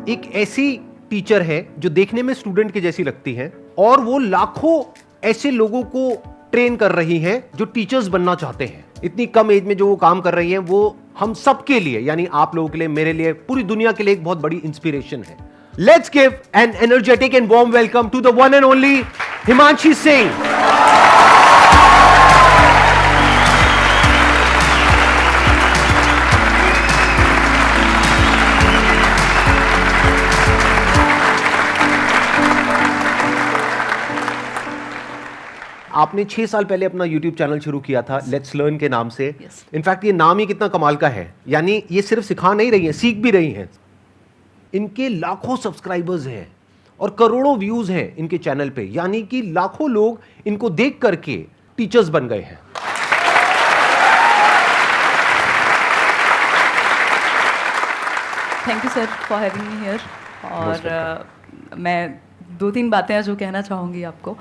एक ऐसी टीचर है जो देखने में स्टूडेंट की जैसी लगती है और वो लाखों ऐसे लोगों को ट्रेन कर रही हैं जो टीचर्स बनना चाहते हैं। इतनी कम एज में जो वो काम कर रही हैं वो हम सबके लिए, यानी आप लोगों के लिए, मेरे लिए, पूरी दुनिया के लिए एक बहुत बड़ी इंस्पिरेशन है। Let's give an energetic and warm welcome to the one and only Himanshi Singh. आपने 6 साल पहले अपना YouTube चैनल शुरू किया था लेट्स लर्न के नाम से। इनफैक्ट ये नाम ही कितना कमाल का है, यानी ये सिर्फ सिखा नहीं रही हैं, सीख भी रही हैं। इनके लाखों सब्सक्राइबर्स हैं और करोड़ों व्यूज हैं इनके चैनल पे, यानी कि लाखों लोग इनको देख करके टीचर्स बन गए हैं। Thank you sir for having me here. और मैं 2-3 बातें हैं जो कहना चाहूँगी आपको।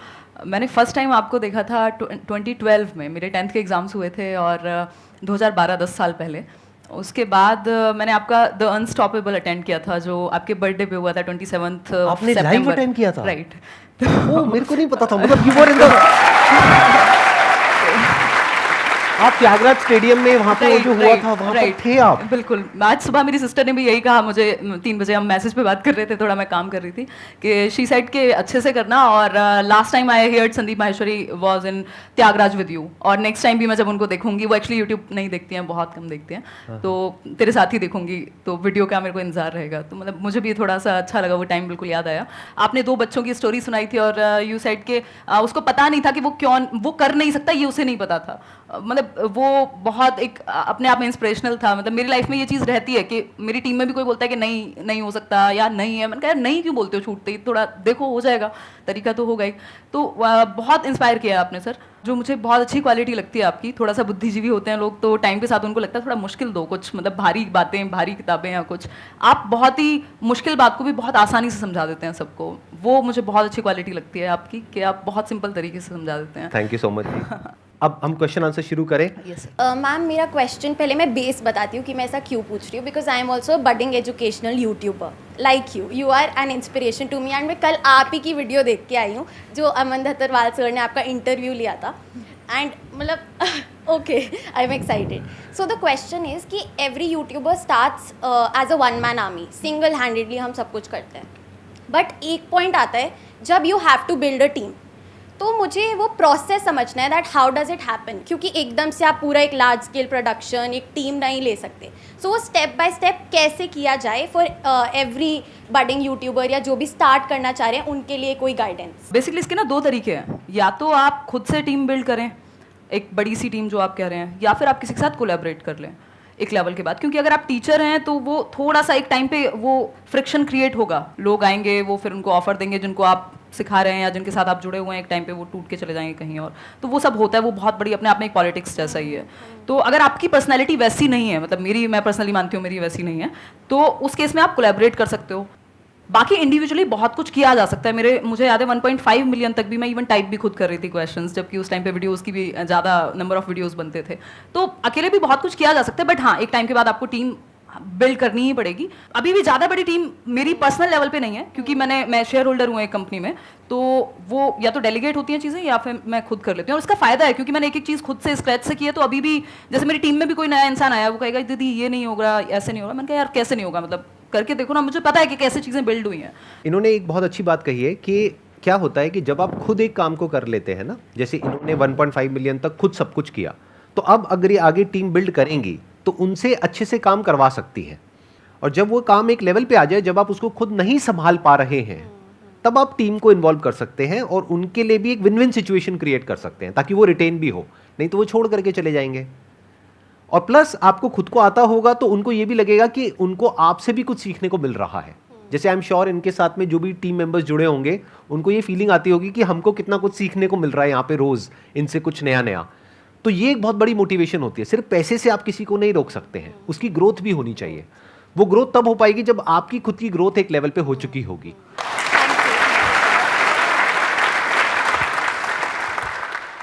मैंने फर्स्ट टाइम आपको देखा था 2012 में, मेरे 10th के एग्ज़ाम्स हुए थे और 2012 10 साल पहले। उसके बाद मैंने आपका द अनस्टॉपेबल अटेंड किया था जो आपके बर्थडे पे हुआ था 27th आपने लाइव अटेंड किया था? राइट। ओह, मेरे को नहीं पता था, मतलब यू वर इन द आप त्यागराज स्टेडियम में वहाँ पे जो हुआ था वहाँ पर थे आप? बिल्कुल। आज सुबह मेरी सिस्टर ने भी यही कहा मुझे, 3 बजे हम मैसेज पे बात कर रहे थे, थोड़ा मैं काम कर रही थी, कि शी साइड के अच्छे से करना। और last time I heard Sandeep Maheshwari was in Thyagraj with you, और नेक्स्ट टाइम भी मैं जब उनको देखूंगी, वो एक्चुअली यूट्यूब नहीं देखती हैं, बहुत कम देखते हैं, तो तेरे साथ ही देखूंगी, तो वीडियो का मेरे को इंतजार रहेगा। तो मतलब मुझे भी थोड़ा सा अच्छा लगा, वो टाइम बिल्कुल याद आया। आपने 2 बच्चों की स्टोरी सुनाई थी और यू साइड के उसको पता नहीं था कि वो कर नहीं सकता, ये उसे नहीं पता था। मतलब वो बहुत एक अपने आप में इंस्पिरेशनल था। मतलब मेरी लाइफ में ये चीज़ रहती है कि मेरी टीम में भी कोई बोलता है कि नहीं हो सकता या नहीं है, मैंने कहा नहीं क्यों बोलते हो, छूटते ही थोड़ा देखो, हो जाएगा, तरीका तो होगा ही। तो बहुत इंस्पायर किया आपने सर। जो मुझे बहुत अच्छी क्वालिटी लगती है आपकी, थोड़ा सा बुद्धिजीवी होते हैं लोग तो टाइम के साथ उनको लगता है थोड़ा मुश्किल दो कुछ, मतलब भारी बातें, भारी किताबें या कुछ, आप बहुत ही मुश्किल बात को भी बहुत आसानी से समझा देते हैं सबको। वो मुझे बहुत अच्छी क्वालिटी लगती है आपकी कि आप बहुत सिंपल तरीके से समझा देते हैं। Thank you so much. अब हम क्वेश्चन आंसर शुरू करें। मैम मेरा क्वेश्चन, पहले मैं बेस बताती हूँ कि मैं ऐसा क्यों पूछ रही हूँ, because I am also budding educational YouTuber like you are an inspiration to me. And मैं कल आप ही की वीडियो देख के आई हूँ जो अमन धतरवाल सर ने आपका इंटरव्यू लिया था, एंड मतलब okay, I am excited. So the question is कि every YouTuber starts as a one man army, single handedly हम सब कुछ करते हैं, बट एक पॉइंट आता है जब you have to build a team, तो मुझे वो प्रोसेस समझना है that how does it happen, क्योंकि एकदम से आप पूरा एक लार्ज स्केल प्रोडक्शन, एक टीम नहीं ले सकते। सो वो स्टेप बाय स्टेप कैसे किया जाए फॉर एवरी बडिंग यूट्यूबर या जो भी स्टार्ट करना चाह रहे हैं उनके लिए कोई गाइडेंस? बेसिकली इसके ना 2 तरीके हैं, या तो आप खुद से टीम बिल्ड करें, एक बड़ी सी टीम जो आप कह रहे हैं, या फिर आप किसी के साथ कोलैबोरेट कर लें एक लेवल के बाद। क्योंकि अगर आप टीचर हैं तो वो थोड़ा सा एक टाइम पे वो फ्रिक्शन क्रिएट होगा, लोग आएंगे, वो फिर उनको ऑफर देंगे जिनको आप सिखा रहे हैं या जिनके साथ आप जुड़े हुए हैं, एक टाइम पे वो टूट के चले जाएंगे कहीं और, तो वो सब होता है, वो बहुत बड़ी अपने आप में एक पॉलिटिक्स जैसा ही है। तो अगर आपकी पर्सनैलिटी वैसी नहीं है, मतलब मैं पर्सनली मानती हूँ मेरी वैसी नहीं है, तो उस केस में आप कोलैबोरेट कर सकते हो। बाकी इंडिविजुअली बहुत कुछ किया जा सकता है। मुझे याद है 1.5 मिलियन तक भी मैं इवन टाइप भी खुद कर रही थी क्वेश्चंस, जबकि उस टाइम पे वीडियोस की भी ज़्यादा नंबर ऑफ वीडियोस बनते थे, तो अकेले भी बहुत कुछ किया जा सकता है। बट हाँ, एक टाइम के बाद आपको टीम बिल्ड करनी ही पड़ेगी। अभी भी ज़्यादा बड़ी टीम मेरी पर्सनल लेवल पे नहीं है, क्योंकि मैं शेयर होल्डर हूँ एक कंपनी में, तो वो या तो डेलीगेट होती हैं चीज़ें या फिर मैं खुद कर लेती हूँ। और इसका फ़ायदा है क्योंकि मैंने एक चीज़ खुद से स्क्रैच से की है, तो अभी भी जैसे मेरी टीम में भी कोई नया इंसान आया, वो कहेगा दीदी ये नहीं होगा, ऐसे नहीं होगा, मैंने कहा यार कैसे नहीं होगा, मतलब करके देखो ना, मुझे पता है कि कैसे चीज़ें बिल्ड हुई हैं। इन्होंने एक बहुत अच्छी बात कही है कि क्या होता है कि जब आप खुद एक काम को कर लेते हैं ना, जैसे इन्होंने 1.5 मिलियन तक खुद सब कुछ किया, तो अब अगर ये आगे टीम बिल्ड करेंगी तो उनसे अच्छे से काम करवा सकती है। और जब वो काम एक लेवल पे आ जाए जब आप उसको खुद नहीं संभाल पा रहे हैं, तब आप टीम को इन्वॉल्व कर सकते हैं और उनके लिए भी एक विन विन सिचुएशन क्रिएट कर सकते हैं, ताकि वो रिटेन भी हो, नहीं तो वो छोड़ करके चले जाएंगे। और प्लस आपको खुद को आता होगा तो उनको ये भी लगेगा कि उनको आपसे भी कुछ सीखने को मिल रहा है। जैसे आई एम श्योर इनके साथ में जो भी टीम मेंबर्स जुड़े होंगे उनको ये फीलिंग आती होगी कि हमको कितना कुछ सीखने को मिल रहा है यहाँ पे रोज, इनसे कुछ नया नया। तो ये एक बहुत बड़ी मोटिवेशन होती है। सिर्फ पैसे से आप किसी को नहीं रोक सकते हैं, उसकी ग्रोथ भी होनी चाहिए। वो ग्रोथ तब हो पाएगी जब आपकी खुद की ग्रोथ एक लेवल पे हो चुकी होगी।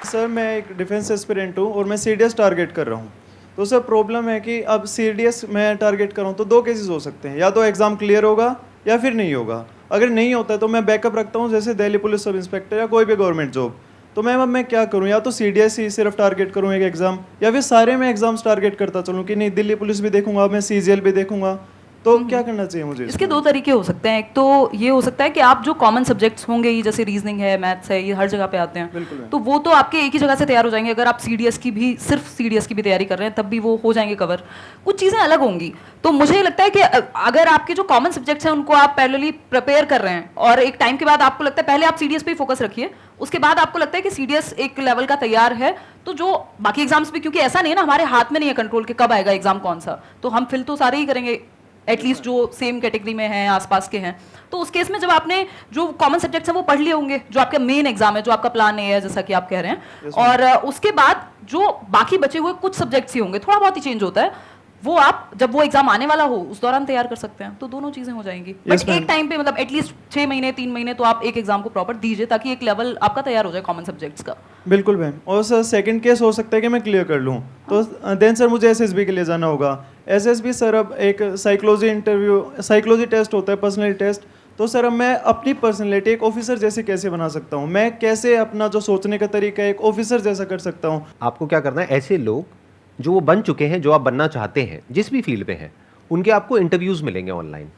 सर मैं एक डिफेंस एस्पिरेंट हूँ और मैं सीडीएस टारगेट कर रहा हूँ। तो सर प्रॉब्लम है कि अब सीडीएस मैं टारगेट कर रहा हूँ तो 2 केसेस हो सकते हैं, या तो एग्ज़ाम क्लियर होगा या फिर नहीं होगा? अगर नहीं होता है तो मैं बैकअप रखता हूँ, जैसे दिल्ली पुलिस सब इंस्पेक्टर या कोई भी गवर्नमेंट जॉब। तो मैम अब मैं क्या करूँ? या तो CDSE सिर्फ टारगेट करूँ एक एग्ज़ाम, या फिर सारे में एग्जाम्स टारगेट करता चलूँ कि नहीं दिल्ली पुलिस भी देखूंगा, मैं CGL भी देखूंगा, तो क्या करना चाहिए मुझे? इसके दो तरीके हो सकते हैं। एक तो ये हो सकता है कि आप जो कॉमन सब्जेक्ट्स होंगे, ये जैसे रीजनिंग है, मैथ्स है, ये हर जगह पे आते हैं, बिल्कुल है। तो वो तो आपके एक ही जगह से तैयार हो जाएंगे। अगर आप CDS की भी, सिर्फ CDS की भी तैयारी कर रहे हैं, तब भी वो हो जाएंगे कवर। कुछ चीज़ें अलग होंगी। तो मुझे लगता है कि अगर आपके जो कॉमन सब्जेक्ट्स हैं उनको आप पैरेलली प्रिपेयर कर रहे हैं, और एक टाइम के बाद आपको लगता है पहले आप CDS पे ही फोकस रखिए, उसके बाद आपको लगता है कि CDS एक लेवल का तैयार है, तो जो बाकी एग्जाम्स भी, क्योंकि ऐसा नहीं है ना, हमारे हाथ में नहीं है कंट्रोल कि कब आएगा एग्जाम कौन सा, तो हम फिल तो सारे ही करेंगे, एटलीस्ट जो सेम कैटेगरी में हैं, आसपास के हैं। तो उस केस में जब आपने जो कॉमन सब्जेक्ट्स हैं वो पढ़ लिए होंगे, जो आपका मेन एग्जाम है, जो आपका प्लान है, जैसा कि आप कह रहे हैं, और उसके बाद जो बाकी बचे हुए कुछ सब्जेक्ट्स ही होंगे, थोड़ा बहुत ही चेंज होता है, वो आप जब वो एग्जाम आने वाला हो उस दौरान तैयार कर सकते हैं। तो दोनों चीजें हो जाएंगी। बट एक टाइम पे मतलब एटलीस्ट 6 महीने 3 महीने तो आप एक एग्जाम को प्रॉपर दीजिए, ताकि एक लेवल आपका तैयार हो जाए कॉमन सब्जेक्ट्स का। बिल्कुल मैम। और सर सेकंड केस हो सकता है कि मैं क्लियर कर लूँ, तो देन सर मुझे SSB के लिए जाना होगा। SSB सर अब एक साइकोलॉजी टेस्ट होता है, पर्सनल टेस्ट। तो सर अब मैं अपनी पर्सनैलिटी एक ऑफिसर जैसे कैसे बना सकता हूँ? मैं कैसे अपना जो सोचने का तरीका है एक ऑफिसर जैसा कर सकता हूँ? आपको क्या करना है, ऐसे लोग जो वो बन चुके हैं, जो आप बनना चाहते हैं, जिस भी फील्ड में हैं, उनके आपको इंटरव्यूज मिलेंगे ऑनलाइन।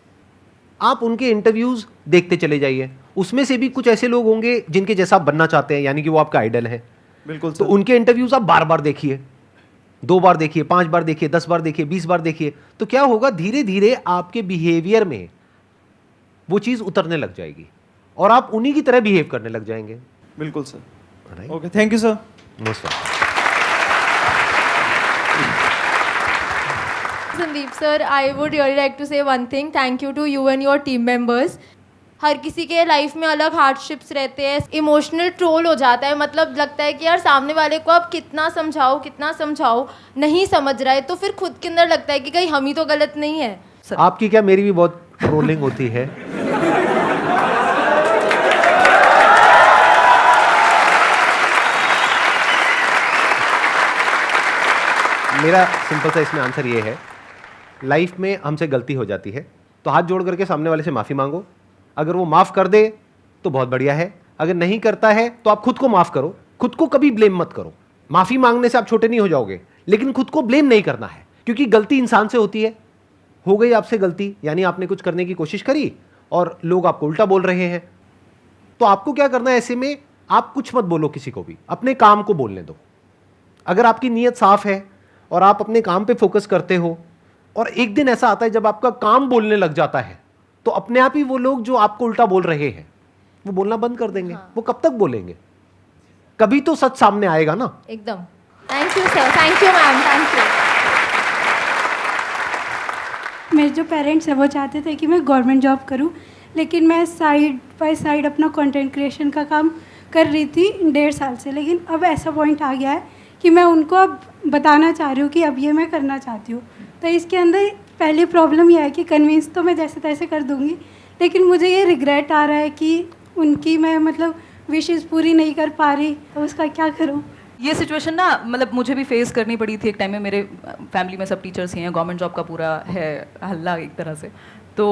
आप उनके इंटरव्यूज देखते चले जाइए। उसमें से भी कुछ ऐसे लोग होंगे जिनके जैसा आप बनना चाहते हैं, यानी कि वो आपका आइडल है। बिल्कुल तो सर। उनके इंटरव्यूज आप बार बार देखिए, 2 बार देखिए, 5 बार देखिए, 10 बार देखिए, 20 बार देखिए। तो क्या होगा, धीरे धीरे आपके बिहेवियर में वो चीज उतरने लग जाएगी और आप उन्हीं की तरह बिहेव करने लग जाएंगे। बिल्कुल sir. Right? Okay, thank you sir. Most welcome. Sandeep sir, I would really like to say one thing. Thank you to you and your team members. हर किसी के लाइफ में अलग हार्डशिप्स रहते हैं, इमोशनल ट्रोल हो जाता है, मतलब लगता है कि यार सामने वाले को आप कितना समझाओ नहीं समझ रहा है, तो फिर खुद के अंदर लगता है कि कहीं हम ही तो गलत नहीं है। आपकी क्या, मेरी भी बहुत ट्रोलिंग होती है। मेरा सिंपल सा इसमें आंसर ये है, लाइफ में हमसे गलती हो जाती है तो हाथ जोड़ करके सामने वाले से माफ़ी मांगो। अगर वो माफ़ कर दे तो बहुत बढ़िया है, अगर नहीं करता है तो आप खुद को माफ़ करो। खुद को कभी ब्लेम मत करो। माफ़ी मांगने से आप छोटे नहीं हो जाओगे, लेकिन खुद को ब्लेम नहीं करना है, क्योंकि गलती इंसान से होती है। हो गई आपसे गलती, यानी आपने कुछ करने की कोशिश करी और लोग आपको उल्टा बोल रहे हैं, तो आपको क्या करना है, ऐसे में आप कुछ मत बोलो किसी को भी, अपने काम को बोलने दो। अगर आपकी नीयत साफ है और आप अपने काम पे फोकस करते हो, और एक दिन ऐसा आता है जब आपका काम बोलने लग जाता है, तो अपने आप ही वो लोग जो आपको उल्टा बोल रहे हैं वो बोलना बंद कर देंगे। वो कब तक बोलेंगे? कभी तो सच सामने आएगा ना। एकदम। Thank you sir, thank you ma'am, thank you. मेरे जो पेरेंट्स हैं वो चाहते थे कि मैं गवर्नमेंट जॉब करूं, लेकिन मैं साइड बाय साइड अपना कंटेंट क्रिएशन का काम कर रही थी 1.5 साल से। लेकिन अब ऐसा पॉइंट आ गया है कि मैं उनको अब बताना चाह रही हूँ कि अब ये मैं करना चाहती हूँ। तो इसके अंदर पहली प्रॉब्लम यह है कि कन्विंस तो मैं जैसे तैसे कर दूँगी, लेकिन मुझे ये रिग्रेट आ रहा है कि उनकी मैं मतलब विशेज़ पूरी नहीं कर पा रही, तो उसका क्या करूँ? ये सिचुएशन ना मतलब मुझे भी फेस करनी पड़ी थी एक टाइम में। मेरे फैमिली में सब टीचर्स ही हैं, गवर्नमेंट जॉब का पूरा है हल्ला एक तरह से। तो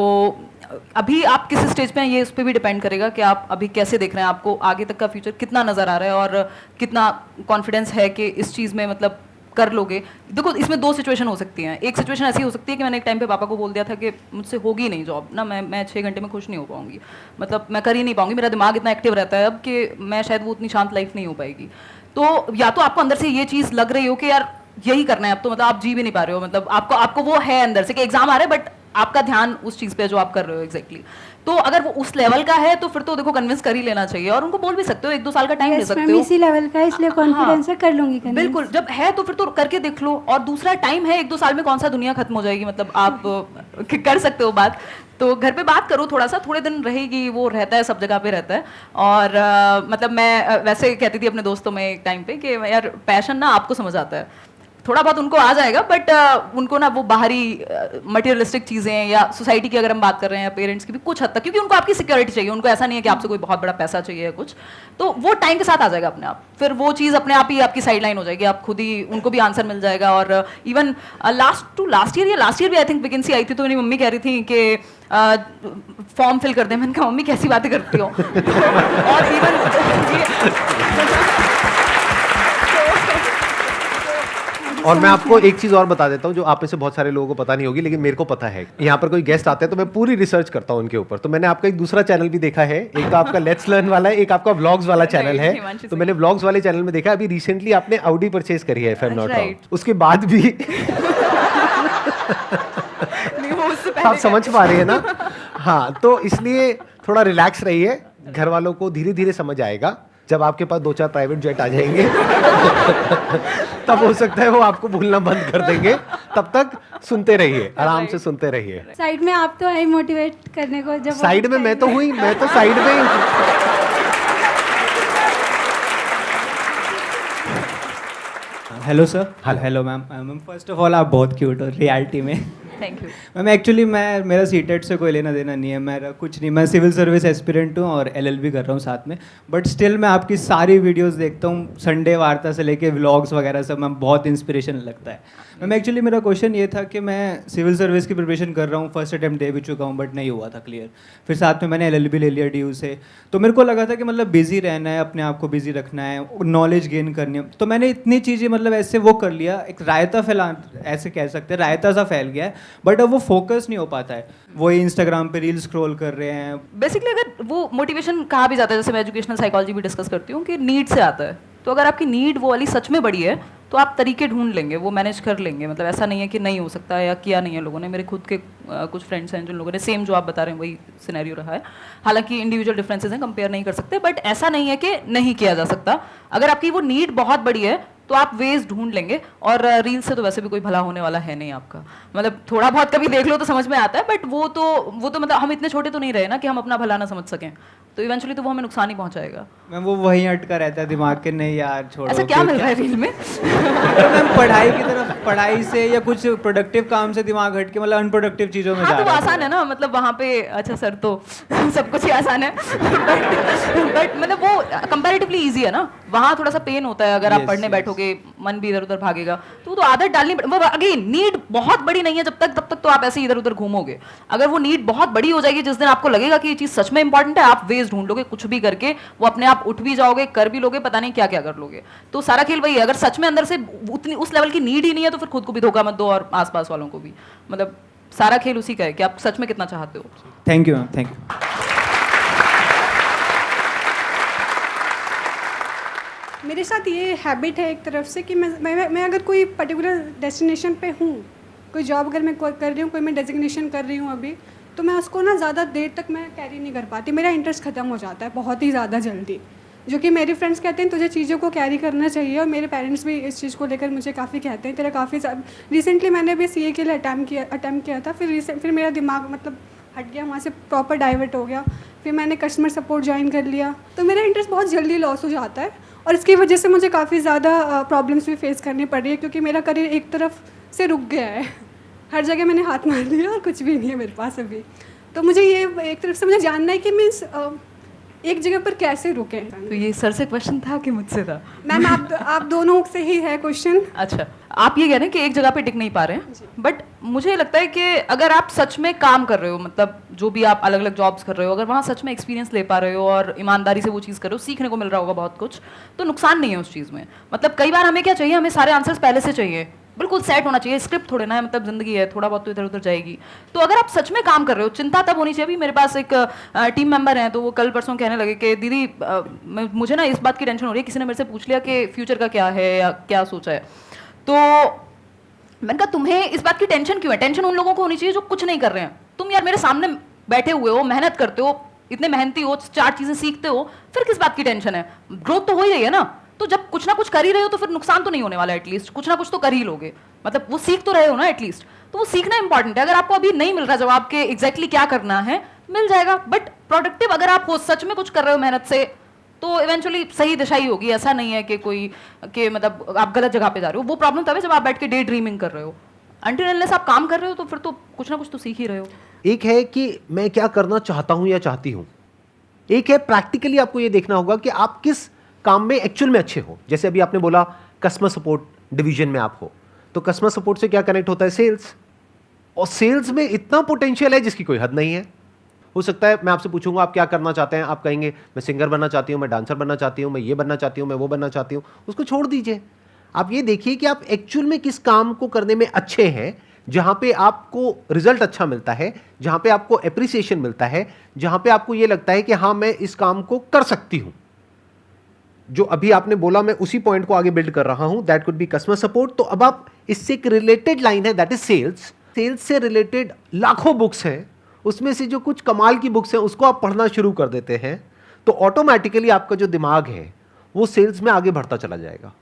अभी आप किस स्टेज पे हैं ये उस पर भी डिपेंड करेगा कि आप अभी कैसे देख रहे हैं, आपको आगे तक का फ्यूचर कितना नज़र आ रहा है और कितना कॉन्फिडेंस है कि इस चीज़ में मतलब कर लोगे। देखो इसमें 2 सिचुएशन हो सकती हैं। एक सिचुएशन ऐसी हो सकती है कि मैंने एक टाइम पे पापा को बोल दिया था कि मुझसे होगी नहीं जॉब ना, मैं 6 घंटे में खुश नहीं हो पाऊंगी, मतलब मैं कर ही नहीं पाऊंगी, मेरा दिमाग इतना एक्टिव रहता है अब कि मैं शायद वो उतनी शांत लाइफ नहीं हो पाएगी। तो या तो आपको अंदर से ये चीज़ लग रही हो कि यार यही करना है अब, तो मतलब आप जी भी नहीं पा रहे हो, मतलब आपको वो है अंदर से कि एग्जाम आ रहा है बट आपका ध्यान उस चीज़ पे जो आप कर रहे हो एग्जैक्टली। तो अगर वो उस लेवल का है तो फिर तो देखो कन्विंस कर ही लेना चाहिए, और उनको बोल भी सकते हो 1-2 साल का टाइम ले सकते हो। इसी लेवल का है, इसलिए कॉन्फिडेंस से कर लूँगी। बिल्कुल, जब है तो फिर तो करके देख लो। और दूसरा टाइम है, 1-2 साल में कौन सा दुनिया खत्म हो जाएगी, मतलब आप कर सकते हो बात। तो घर पे बात करो, थोड़ा सा थोड़े दिन रहेगी, वो रहता है सब जगह पे रहता है। और मतलब मैं वैसे कहती थी अपने दोस्तों में एक टाइम पे कि यार पैशन ना आपको समझ आता है, थोड़ा बहुत उनको आ जाएगा, बट उनको ना वो बाहरी मटेरियलिस्टिक चीज़ें या सोसाइटी की अगर हम बात कर रहे हैं या पेरेंट्स की भी कुछ हद तक, क्योंकि उनको आपकी सिक्योरिटी चाहिए, उनको ऐसा नहीं है कि आपसे कोई बहुत बड़ा पैसा चाहिए या कुछ, तो वो टाइम के साथ आ जाएगा अपने आप, फिर वो चीज़ अपने आप ही आपकी साइड लाइन हो जाएगी, आप खुद ही उनको भी आंसर मिल जाएगा। और इवन लास्ट ईयर भी आई थिंक वैकेंसी आई थी, तो मेरी मम्मी कह रही थी कि फॉर्म फिल कर दे, मैंने कहा मम्मी कैसी बातें करती हो और और मैं आपको एक चीज और बता देता हूँ जो आप में से बहुत सारे लोगों को पता नहीं होगी, लेकिन मेरे को पता है। यहाँ पर कोई गेस्ट आते हैं तो मैं पूरी रिसर्च करता हूँ उनके ऊपर। तो मैंने आपका एक दूसरा चैनल भी देखा है, एक तो आपका लेट्स लर्न वाला है, एक आपका व्लॉग्स वाला चैनल है। तो मैंने व्लॉग्स वाले चैनल में देखा अभी रिसेंटली आपने ऑडी परचेज करी है, if I am not wrong, उसके बाद भी आप समझ पा रहे हैं ना? हाँ, तो इसलिए थोड़ा रिलैक्स रहिए, घर वालों को धीरे धीरे समझ आएगा। जब आपके पास 2-4 प्राइवेट जेट आ जाएंगे तब हो सकता है वो आपको भूलना बंद कर देंगे। तब तक सुनते रहिए, आराम से सुनते रहिए। साइड में आप तो है मोटिवेट करने को, जब साइड में मैं तो हुई, मैं तो साइड में ही hello sir. Hello ma'am. Ma'am first of all आप बहुत क्यूट हो रियलिटी में। थैंक यू मैम एक्चुअली मेरा सीटेट से कोई लेना देना नहीं है, मेरा कुछ नहीं, मैं सिविल सर्विस एस्पिरेंट हूँ और एलएलबी कर रहा हूँ साथ में, बट स्टिल मैं आपकी सारी वीडियोस देखता हूँ, संडे वार्ता से लेके व्लॉग्स वगैरह सब, मैम बहुत इंस्पिरेशन लगता है। मैम एक्चुअली मेरा क्वेश्चन ये था कि मैं सिविल सर्विस की प्रिपरेशन कर रहा हूँ, फर्स्ट अटैम्प्ट दे भी चुका हूँ बट नहीं हुआ था क्लियर, फिर साथ में मैंने एलएलबी ले लिया DU से, तो मेरे को लगा था कि मतलब बिजी रहना है, अपने आप को बिजी रखना है, नॉलेज गेन करनी है, तो मैंने इतनी चीज़ें मतलब ऐसे वो कर लिया, एक रायता फैला, ऐसे कह सकते हैं रायता सा फैल गया है, बट अब वो फोकस नहीं हो पाता है, वही इंस्टाग्राम पे रील स्क्रॉल कर रहे हैं। बेसिकली अगर वो मोटिवेशन कहा भी जाता है, जैसे मैं एजुकेशनल साइकोलॉजी भी डिस्कस करती हूँ कि नीड से आता है, तो अगर आपकी नीड वो वाली सच में बड़ी है तो आप तरीके ढूंढ लेंगे, वो मैनेज कर लेंगे। मतलब ऐसा नहीं है कि नहीं हो सकता है या किया नहीं है लोगों ने। मेरे खुद के कुछ फ्रेंड्स हैं जिन लोगों ने सेम जो आप बता रहे हैं वही सिनेरियो रहा है, हालांकि इंडिविजुअल डिफरेंसेस हैं, कंपेयर नहीं कर सकते, बट ऐसा नहीं है कि नहीं किया जा सकता। अगर आपकी वो नीड बहुत बड़ी है तो आप वेज ढूंढ लेंगे, और रील से तो वैसे भी कोई भला होने वाला है नहीं आपका, मतलब थोड़ा बहुत कभी देख लो तो समझ में आता है, बट वो तो मतलब हम इतने छोटे तो नहीं रहे ना कि हम अपना भला ना समझ सकें, तो इवेंचुअली तो वो हमें नुकसान ही पहुंचाएगा। मैम वो वहीं अटका रहता है दिमाग के, नहीं यार छोड़ो। ऐसा क्या मिल रहा है रील में? तो मैम पढ़ाई की तरफ, पढ़ाई से या कुछ प्रोडक्टिव काम से दिमाग हट के मतलब अनप्रोडक्टिव चीज़ों में हाँ, जा तो वो रहा है। आसान है ना, मतलब वहाँ पे अच्छा सर तो सब कुछ ही आसान है बट मतलब वो कंपैरेटिवली इजी है ना, वहाँ थोड़ा सा पेन होता है। अगर आप पढ़ने बैठोगे मन भी इधर उधर भागेगा, तो वो तो आदत डालनी वो अगेन नीड बहुत बड़ी नहीं है जब तक तो आप ऐसे इधर उधर घूमोगे। अगर वो नीड बहुत बड़ी हो जाएगी, जिस दिन आपको लगेगा कि ये चीज़ सच में इंपॉर्टेंट है, आप वेज ढूंढ लोगे, कुछ भी करके वो अपने आप उठ भी जाओगे, कर भी लोगे, पता नहीं क्या क्या कर लोगे। तो सारा खेल वही है, अगर सच में अंदर से उतनी उस लेवल की नीड ही नहीं है तो फिर खुद को भी धोखा मत दो और आसपास वालों को भी। मतलब सारा खेल उसी का है कि आप सच में कितना चाहते हो। Thank you ma'am, thank you. मेरे साथ ये हैबिट है एक तरफ से कि मैं अगर कोई पर्टिकुलर डेस्टिनेशन पे हूँ, कोई जॉब अगर मैं कर रही हूँ, कोई मैं डेजिग्नेशन कर रही हूँ अभी, तो मैं उसको ना ज़्यादा देर तक मैं कैरी नहीं कर पाती, मेरा इंटरेस्ट ख़त्म हो जाता है बहुत ही ज़्यादा जल्दी। जो कि मेरे फ्रेंड्स कहते हैं तुझे चीज़ों को कैरी करना चाहिए, और मेरे पेरेंट्स भी इस चीज़ को लेकर मुझे काफ़ी कहते हैं तेरा काफ़ी रिसेंटली मैंने भी CA के लिए अटैम्प्ट किया था, फिर मेरा दिमाग मतलब हट गया, वहाँ से प्रॉपर डाइवर्ट हो गया, फिर मैंने कस्टमर सपोर्ट ज्वाइन कर लिया, तो मेरा इंटरेस्ट बहुत जल्दी लॉस हो जाता है, और इसकी वजह से मुझे काफ़ी ज़्यादा प्रॉब्लम्स भी फेस करनी पड़ रही है, क्योंकि मेरा करियर एक तरफ से रुक गया है, हर जगह मैंने हाथ मार लिया और कुछ भी नहीं है मेरे पास अभी। तो मुझे ये एक तरफ से मुझे जानना है कि मीन्स एक जगह पर कैसे रुके। तो ये सर से क्वेश्चन था कि मुझसे था? मैम आप दोनों से ही है क्वेश्चन। अच्छा, आप ये कह रहे हैं कि एक जगह पे टिक नहीं पा रहे हैं, बट मुझे लगता है कि अगर आप सच में काम कर रहे हो, मतलब जो भी आप अलग अलग जॉब्स कर रहे हो, अगर वहाँ सच में एक्सपीरियंस ले पा रहे हो और ईमानदारी से वो चीज़ कर रहे हो, सीखने को मिल रहा होगा बहुत कुछ, तो नुकसान नहीं है उस चीज़ में। मतलब कई बार हमें क्या चाहिए, हमें सारे आंसर्स पहले से चाहिए, बिल्कुल सेट होना चाहिए, स्क्रिप्ट थोड़े ना है, मतलब जिंदगी है, थोड़ा बहुत तो इधर उधर जाएगी। तो अगर आप सच में काम कर रहे हो, चिंता तब होनी चाहिए। अभी मेरे पास एक टीम मेंबर हैं, तो वो कल परसों कहने लगे कि दीदी मुझे ना इस बात की टेंशन हो रही है, किसी ने मेरे से पूछ लिया कि फ्यूचर का क्या है या क्या सोचा है। तो मैंने कहा तुम्हें इस बात की टेंशन क्यों है? टेंशन उन लोगों को होनी चाहिए जो कुछ नहीं कर रहे हैं। तुम यार मेरे सामने बैठे हुए हो, मेहनत करते हो, इतने मेहनती हो, 4 चीजें सीखते हो, फिर किस बात की टेंशन है? ग्रोथ तो हो ही रही है ना। तो जब कुछ ना कुछ कर ही रहे हो तो फिर नुकसान तो नहीं होने वाला, एटलीस्ट कुछ ना कुछ तो कर ही लोगे, मतलब वो सीख तो रहे हो ना एटलीस्ट। तो वो सीखना इंपॉर्टेंट है। अगर आपको अभी नहीं मिल रहा जवाब के एग्जैक्टली क्या करना है, मिल जाएगा, बट प्रोडक्टिव अगर आप हो, सच में कुछ कर रहे हो मेहनत से, तो इवेंचुअली सही दिशा ही होगी। ऐसा नहीं है कि कोई कि मतलब आप गलत जगह पे जा रहे हो। वो प्रॉब्लम तब है जब आप बैठ के डे ड्रीमिंग कर रहे हो। अनटिल अनलेस आप काम कर रहे हो तो फिर तो कुछ ना कुछ तो सीख ही रहे हो। एक है कि मैं क्या करना चाहता हूं या चाहती हूं, एक है प्रैक्टिकली आपको ये देखना होगा कि आप किस काम में एक्चुअल में अच्छे हो। जैसे अभी आपने बोला कस्टमर सपोर्ट डिवीजन में आप हो, तो कस्टमर सपोर्ट से क्या कनेक्ट होता है? सेल्स। और सेल्स में इतना पोटेंशियल है जिसकी कोई हद नहीं है। हो सकता है मैं आपसे पूछूंगा आप क्या करना चाहते हैं, आप कहेंगे मैं सिंगर बनना चाहती हूँ, मैं डांसर बनना चाहती हूँ, मैं ये बनना चाहती हूँ, मैं वो बनना चाहती हूँ। उसको छोड़ दीजिए। आप ये देखिए कि आप एक्चुअल में किस काम को करने में अच्छे हैं, जहां पे आपको रिजल्ट अच्छा मिलता है, जहां पे आपको एप्रिसिएशन मिलता है, जहां पे आपको ये लगता है कि हाँ मैं इस काम को कर सकती हूं। जो अभी आपने बोला मैं उसी पॉइंट को आगे बिल्ड कर रहा हूं, that could be customer support. तो अब आप इससे एक रिलेटेड लाइन है, दैट इज सेल्स। सेल्स से रिलेटेड लाखों बुक्स हैं, उसमें से जो कुछ कमाल की बुक्स हैं उसको आप पढ़ना शुरू कर देते हैं, तो ऑटोमेटिकली आपका जो दिमाग है वो सेल्स में आगे बढ़ता चला जाएगा।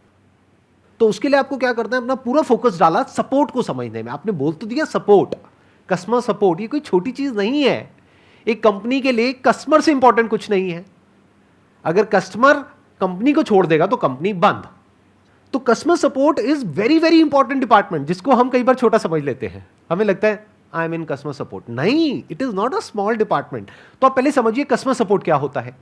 तो उसके लिए आपको क्या करना है, अपना पूरा फोकस डाला सपोर्ट को समझने में। आपने बोल तो दिया सपोर्ट, कस्टमर सपोर्ट, ये कोई छोटी चीज नहीं है। एक कंपनी के लिए कस्टमर से इंपॉर्टेंट कुछ नहीं है। अगर कस्टमर कंपनी को छोड़ देगा तो कंपनी बंद। तो customer support is very very important department, जिसको हम कई बार छोटा समझ लेते हैं। हमें लगता है I am in customer support. नहीं, it is not a small department. तो आप पहले समझिए कस्टमर सपोर्ट क्या होता है।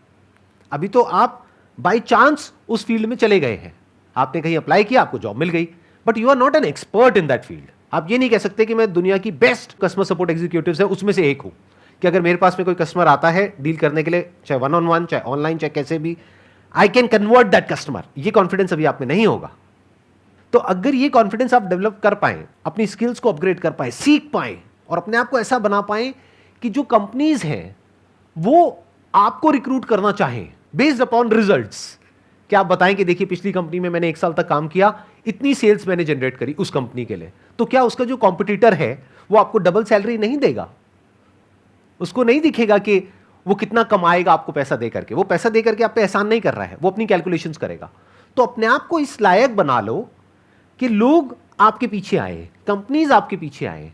अभी तो आप बाई चांस उस फील्ड में चले गए हैं, आपने कहीं अप्लाई किया, आपको जॉब मिल गई, but you are not an expert in that field. आप ये नहीं कह सकते कि मैं दुनिया की बेस्ट कस्टमर सपोर्ट एग्जीक्यूटिव्स है उसमें से एक हूं, कि अगर मेरे पास में कोई कस्टमर आता है डील करने के लिए, चाहे 1-on-1, चाहे ऑनलाइन, चाहे कैसे भी, I can convert that customer. ये कॉन्फिडेंस अभी आप में नहीं होगा। तो अगर ये कॉन्फिडेंस आप डेवलप कर पाए, अपनी स्किल्स को अपग्रेड कर पाए, सीख पाए और अपने आप को ऐसा बना पाए कि जो कंपनीज हैं वो आपको रिक्रूट करना चाहें बेस्ड अपॉन रिजल्ट्स। क्या आप बताएं कि देखिए पिछली कंपनी में मैंने 1 साल तक काम किया, इतनी सेल्स मैंने जनरेट करी उस कंपनी के लिए, तो क्या उसका जो कॉम्पिटिटर है वो आपको डबल सैलरी नहीं देगा? उसको नहीं दिखेगा कि वो कितना कमाएगा आपको पैसा दे करके। वो पैसा दे करके आप पे एहसान नहीं कर रहा है, वो अपनी कैलकुलेशंस करेगा। तो अपने आप को इस लायक बना लो कि लोग आपके पीछे आए, कंपनीज आपके पीछे आए।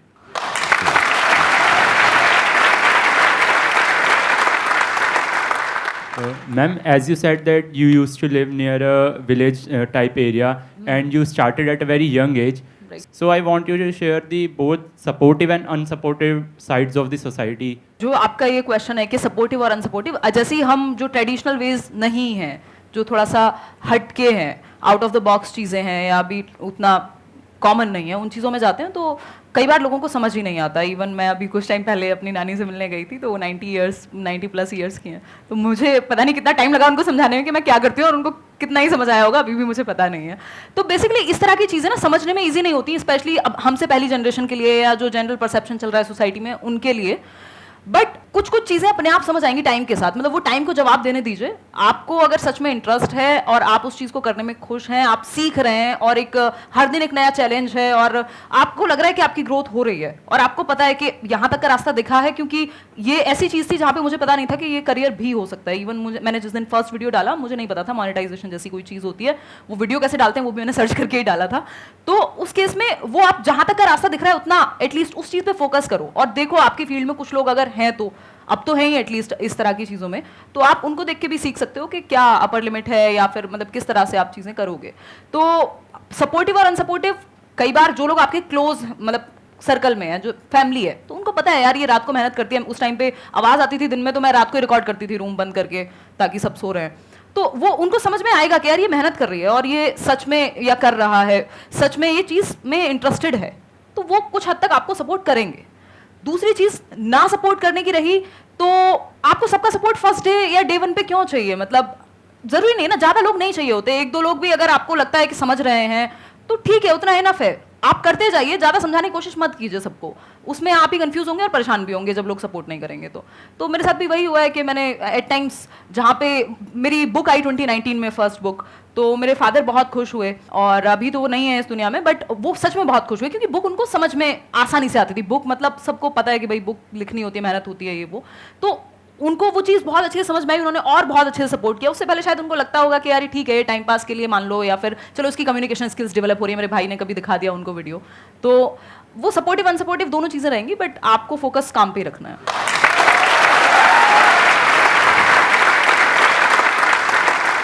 Ma'am, as you said that you used to live near a village type area and you started at a very young age. Right. So I want you to share the both supportive and unsupportive sides of the society. जो आपका ये question है कि supportive और unsupportive, जैसे ही हम जो traditional ways नहीं हैं, जो थोड़ा सा हटके हैं, आउट ऑफ द बॉक्स चीज़ें हैं या अभी उतना कॉमन नहीं है, उन चीज़ों में जाते हैं तो कई बार लोगों को समझ ही नहीं आता। इवन मैं अभी कुछ टाइम पहले अपनी नानी से मिलने गई थी, तो वो 90+ ईयर्स की हैं, तो मुझे पता नहीं कितना टाइम लगा उनको समझाने में कि मैं क्या करती हूँ, और उनको कितना ही समझ आया होगा अभी भी मुझे पता नहीं है। तो बेसिकली इस तरह की चीज़ें ना समझने में ईजी नहीं होती, स्पेशली अब हमसे पहली जनरेशन के लिए या जो जनरल परसेप्शन चल रहा है सोसाइटी में उनके लिए। बट कुछ कुछ चीज़ें अपने आप समझ आएंगी टाइम के साथ। मतलब वो टाइम को जवाब देने दीजिए। आपको अगर सच में इंटरेस्ट है और आप उस चीज़ को करने में खुश हैं, आप सीख रहे हैं और एक हर दिन एक नया चैलेंज है और आपको लग रहा है कि आपकी ग्रोथ हो रही है और आपको पता है कि यहाँ तक का रास्ता दिखा है, क्योंकि ये ऐसी चीज़ थी जहाँ पे मुझे पता नहीं था कि ये करियर भी हो सकता है। इवन मैंने जिस दिन फर्स्ट वीडियो डाला मुझे नहीं पता था मोनेटाइजेशन जैसी कोई चीज़ होती है, वो वीडियो कैसे डालते हैं वो भी मैंने सर्च करके ही डाला था। तो उस केस में वो आप जहाँ तक का रास्ता दिख रहा है उतना एटलीस्ट उस चीज़ पे फोकस करो और देखो आपकी फील्ड में कुछ लोग अगर हैं, तो अब तो है ही एटलीस्ट इस तरह की चीज़ों में, तो आप उनको देख के भी सीख सकते हो कि क्या अपर लिमिट है या फिर मतलब किस तरह से आप चीज़ें करोगे। तो सपोर्टिव और अनसपोर्टिव, कई बार जो लोग आपके क्लोज मतलब सर्कल में है, जो फैमिली है, तो उनको पता है यार ये रात को मेहनत करती है। उस टाइम पे आवाज़ आती थी दिन में तो मैं रात को रिकॉर्ड करती थी रूम बंद करके ताकि सब सो रहे हैं, तो वो उनको समझ में आएगा कि यार ये मेहनत कर रही है और ये सच में या कर रहा है, सच में ये चीज़ में इंटरेस्टेड है, तो वो कुछ हद तक आपको सपोर्ट करेंगे। दूसरी चीज़ ना सपोर्ट करने की रही, तो आपको सबका सपोर्ट फर्स्ट डे या डे 1 पे क्यों चाहिए? मतलब जरूरी नहीं ना, ज़्यादा लोग नहीं चाहिए होते, 1-2 लोग भी अगर आपको लगता है कि समझ रहे हैं तो ठीक है, उतना इनफ है। आप करते जाइए, ज़्यादा समझाने की कोशिश मत कीजिए सबको, उसमें आप ही कंफ्यूज होंगे और परेशान भी होंगे जब लोग सपोर्ट नहीं करेंगे। तो मेरे साथ भी वही हुआ है कि मैंने एट टाइम्स, जहाँ पे मेरी बुक आई 2019 में फर्स्ट बुक, तो मेरे फादर बहुत खुश हुए और अभी तो वो नहीं है इस दुनिया में, बट वो सच में बहुत खुश हुए क्योंकि बुक उनको समझ में आसानी से आती थी। बुक मतलब सबको पता है कि भाई बुक लिखनी होती है, मेहनत होती है, ये वो, तो उनको वो चीज़ बहुत अच्छे से समझ में आई, उन्होंने और बहुत अच्छे से सपोर्ट किया। उससे पहले शायद उनको लगता होगा कि यार ठीक है टाइम पास के लिए मान लो, या फिर चलो इसकी कम्युनिकेशन स्किल्स डेवलप हो रही है, मेरे भाई ने कभी दिखा दिया उनको वीडियो। तो वो सपोर्टिव अनसपोर्टिव दोनों चीज़ें रहेंगी, बट आपको फोकस काम पे ही रखना है।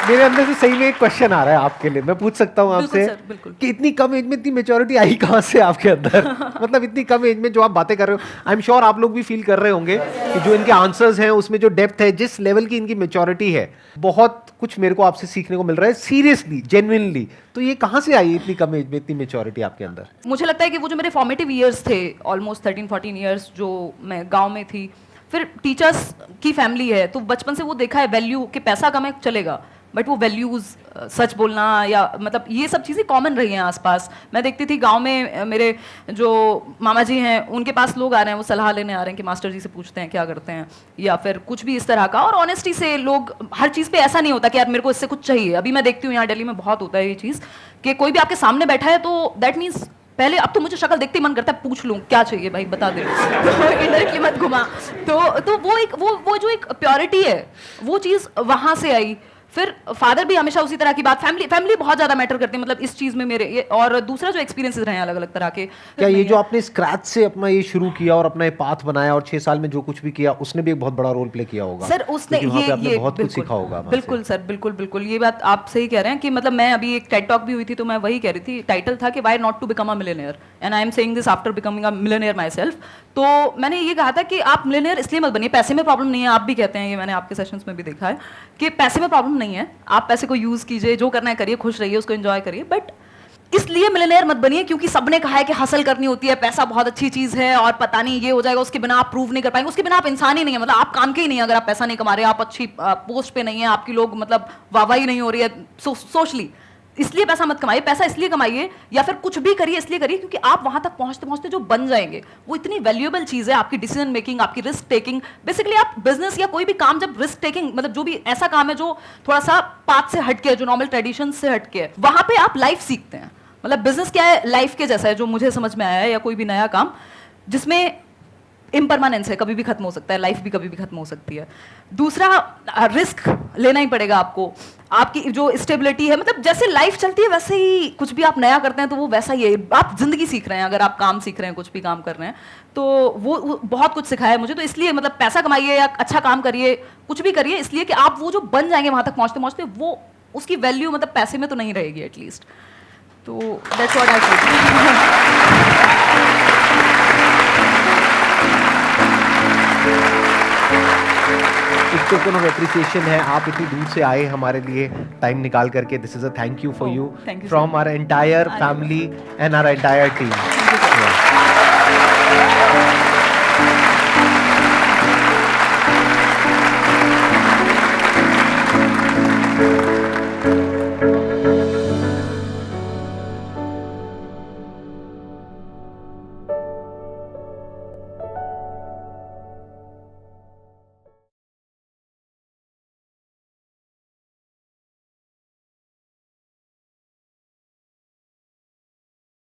मेरे अंदर से सही में एक क्वेश्चन आ रहा है आपके लिए, मैं पूछ सकता हूँ बिल्कुल आपसे सर, बिल्कुल। कि इतनी कम एज में इतनी मेच्योरिटी आई कहाँ से आपके अंदर? मतलब इतनी कम एज में जो आप बातें कर रहे हो, आई एम श्योर आप लोग भी फील कर रहे होंगे कि जो इनके आंसर्स हैं उसमें जो डेप्थ है, जिस लेवल की इनकी मेच्योरिटी है, बहुत कुछ मेरे को आपसे सीखने को मिल रहा है, सीरियसली, जेन्युइनली। तो ये कहाँ से आई इतनी कम एज में इतनी मेच्योरिटी आपके अंदर? मुझे लगता है कि वो जो मेरे फॉर्मेटिव ईयर्स थे, ऑलमोस्ट 13-14 ईयर्स जो मैं गांव में थी, फिर टीचर्स की फैमिली है, तो बचपन से वो देखा है वैल्यू कि पैसा कमाए चलेगा, बट वो वैल्यूज़, सच बोलना, या मतलब ये सब चीज़ें कॉमन रही हैं आसपास। मैं देखती थी गांव में मेरे जो मामा जी हैं, उनके पास लोग आ रहे हैं, वो सलाह लेने आ रहे हैं कि मास्टर जी से पूछते हैं क्या करते हैं, या फिर कुछ भी इस तरह का। और ऑनेस्टी से लोग, हर चीज़ पे ऐसा नहीं होता कि यार मेरे को इससे कुछ चाहिए। अभी मैं देखती हूँ यहाँ दिल्ली में बहुत होता है ये चीज़ कि कोई भी आपके सामने बैठा है तो दैट मीन्स पहले, अब तो मुझे शक्ल देखते ही मन करता है पूछ लूं क्या चाहिए भाई बता दे, इनडायरेक्टली मत घुमा। तो वो एक वो जो एक प्योरिटी है, वो चीज़ वहाँ से आई। फिर फादर भी हमेशा उसी तरह की बात, फैमिली बहुत ज्यादा मैटर करती है मतलब इस चीज में मेरे ये। और दूसरा जो एक्सपीरियंसेस रहे हैं अलग अलग तरह के, क्या ये जो आपने स्क्रैच से अपना ये शुरू किया और अपना ये पाथ बनाया और 6 साल में जो कुछ भी किया, उसने भी एक बहुत बड़ा रोल प्ले किया होगा सर? उसने क्योंकि वहाँ पे आपने ये बहुत कुछ सीखा होगा वहाँ बिल्कुल से। सर, बिल्कुल ये बात आप सही कह रहे हैं कि मतलब मैं अभी एक टेड टॉक भी हुई थी तो मैं वही कह रही थी, टाइटल था कि why not to become a millionaire, and I am saying this after becoming a millionaire myself. तो मैंने ये कहा था कि आप मिलियनेयर इसलिए मत बनिए, पैसे में प्रॉब्लम नहीं है, आप भी कहते हैं, ये मैंने आपके सेशंस में भी देखा है कि पैसे में प्रॉब्लम नहीं है, आप पैसे को यूज कीजिए, जो करना है करिए, खुश रहिए, उसको एंजॉय करिए, बट इसलिए मिलियनेयर मत बनिए क्योंकि सबने कहा है कि हसल करनी होती है, पैसा बहुत अच्छी चीज है और पता नहीं ये हो जाएगा, उसके बिना आप प्रूव नहीं कर पाएंगे, उसके बिना आप इंसान ही नहीं है, मतलब आप काम के ही नहीं है अगर आप पैसा नहीं कमा रहे, आप अच्छी पोस्ट पे नहीं है, आपकी लोग मतलब वाहवाही नहीं हो रही है सोशली, इसलिए पैसा मत कमाइए। पैसा इसलिए कमाइए या फिर कुछ भी करिए इसलिए करिए क्योंकि आप वहां तक पहुंचते पहुंचते जो बन जाएंगे वो इतनी वैल्यूएबल चीज है, आपकी डिसीजन मेकिंग, आपकी रिस्क टेकिंग। बेसिकली आप बिजनेस या कोई भी काम जब रिस्क टेकिंग, मतलब जो भी ऐसा काम है जो थोड़ा सा पाथ से हटके है, जो नॉर्मल ट्रेडिशन से हटके है, वहां पे आप लाइफ सीखते हैं। मतलब बिजनेस क्या है, लाइफ के जैसा है, जो मुझे समझ में आया है, या कोई भी नया काम जिसमें इम्परमानेंस है, कभी भी खत्म हो सकता है, लाइफ भी कभी भी खत्म हो सकती है। दूसरा, रिस्क लेना ही पड़ेगा आपको, आपकी जो स्टेबिलिटी है, मतलब जैसे लाइफ चलती है वैसे ही कुछ भी आप नया करते हैं तो वो वैसा ही है, आप जिंदगी सीख रहे हैं, अगर आप काम सीख रहे हैं, कुछ भी काम कर रहे हैं, तो वो बहुत कुछ सिखाया है मुझे। तो इसलिए मतलब पैसा कमाइए या अच्छा काम करिए, कुछ भी करिए, इसलिए कि आप वो जो बन जाएंगे वहां तक पहुंचते पहुंचते, वो उसकी वैल्यू मतलब पैसे में तो नहीं रहेगी एटलीस्ट। तो दैट्स व्हाट आई फील। एक टोकन ऑफ एप्रिसिएशन है, आप इतनी दूर से आए हमारे लिए टाइम निकाल करके, this is a thank you for you thank you, from our entire family and our entire team.